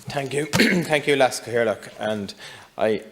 Thank you. Thank you, Laska Hirlock. And I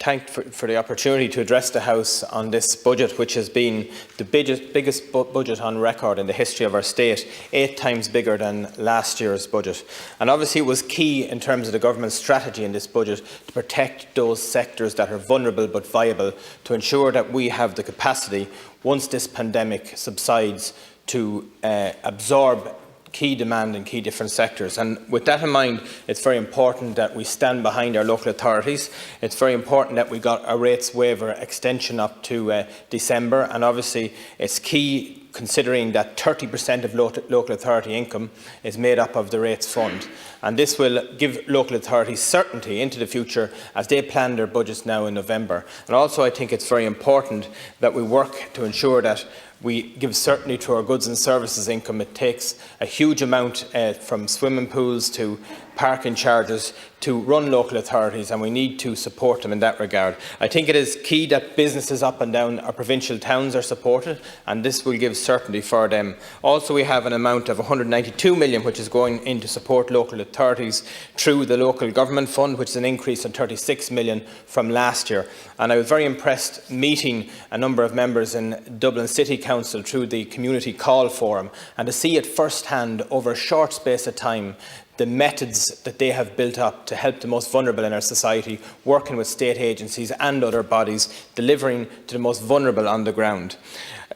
thank for the opportunity to address the House on this budget, which has been the biggest budget on record in the history of our state, 8 times bigger than last year's budget. And obviously it was key in terms of the government's strategy in this budget to protect those sectors that are vulnerable but viable, to ensure that we have the capacity, once this pandemic subsides, to absorb key demand in key different sectors. And with that in mind, it's very important that we stand behind our local authorities. It's very important that we got a rates waiver extension up to December, and obviously it's key considering that 30% of local authority income is made up of the rates fund. And this will give local authorities certainty into the future as they plan their budgets now in November. And also I think it's very important that we work to ensure that we give certainty to our goods and services income. It takes a huge amount from swimming pools to parking charges to run local authorities, and we need to support them in that regard. I think it is key that businesses up and down our provincial towns are supported, and this will give certainty for them. Also, we have an amount of 192 million which is going in to support local authorities through the local government fund, which is an increase of 36 million from last year. And I was very impressed meeting a number of members in Dublin City Council through the Community Call Forum, and to see it firsthand over a short space of time the methods that they have built up to help the most vulnerable in our society, working with state agencies and other bodies, delivering to the most vulnerable on the ground.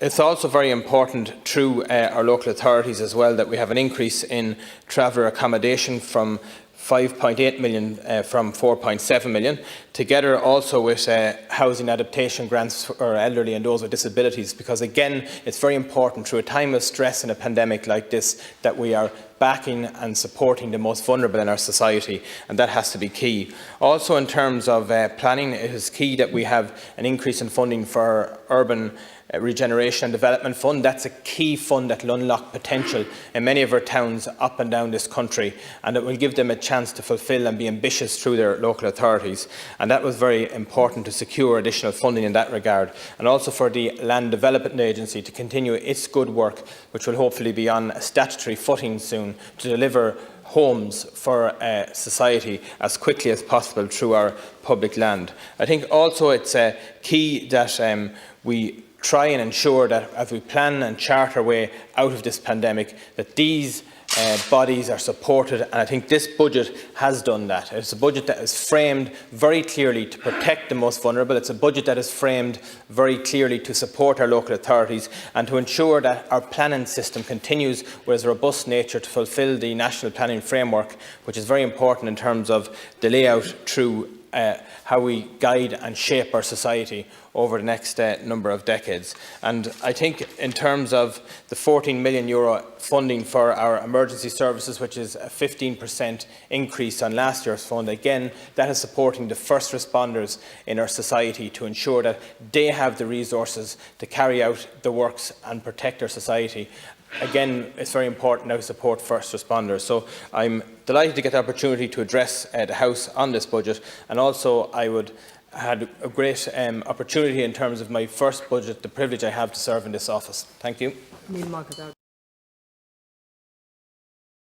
It's also very important through our local authorities as well that we have an increase in traveller accommodation from 5.8 million from 4.7 million, together also with housing adaptation grants for elderly and those with disabilities, because again it's very important through a time of stress in a pandemic like this that we are backing and supporting the most vulnerable in our society, and that has to be key. Also in terms of planning, it is key that we have an increase in funding for urban Regeneration and Development Fund. That's a key fund that will unlock potential in many of our towns up and down this country, and it will give them a chance to fulfil and be ambitious through their local authorities. And that was very important to secure additional funding in that regard. And also for the Land Development Agency to continue its good work, which will hopefully be on a statutory footing soon, to deliver homes for society as quickly as possible through our public land. I think also it's key that we try and ensure that as we plan and chart our way out of this pandemic, that these bodies are supported, and I think this budget has done that. It's a budget that is framed very clearly to protect the most vulnerable. It's a budget that is framed very clearly to support our local authorities and to ensure that our planning system continues with its robust nature to fulfil the national planning framework, which is very important in terms of the layout through how we guide and shape our society over the next number of decades. And I think in terms of the €14 million funding for our emergency services, which is a 15% increase on last year's fund, again, that is supporting the first responders in our society to ensure that they have the resources to carry out the works and protect our society. Again, it's very important now to support first responders. So I'm delighted to get the opportunity to address the House on this budget, and also I had a great opportunity in terms of my first budget, the privilege I have to serve in this office. Thank you.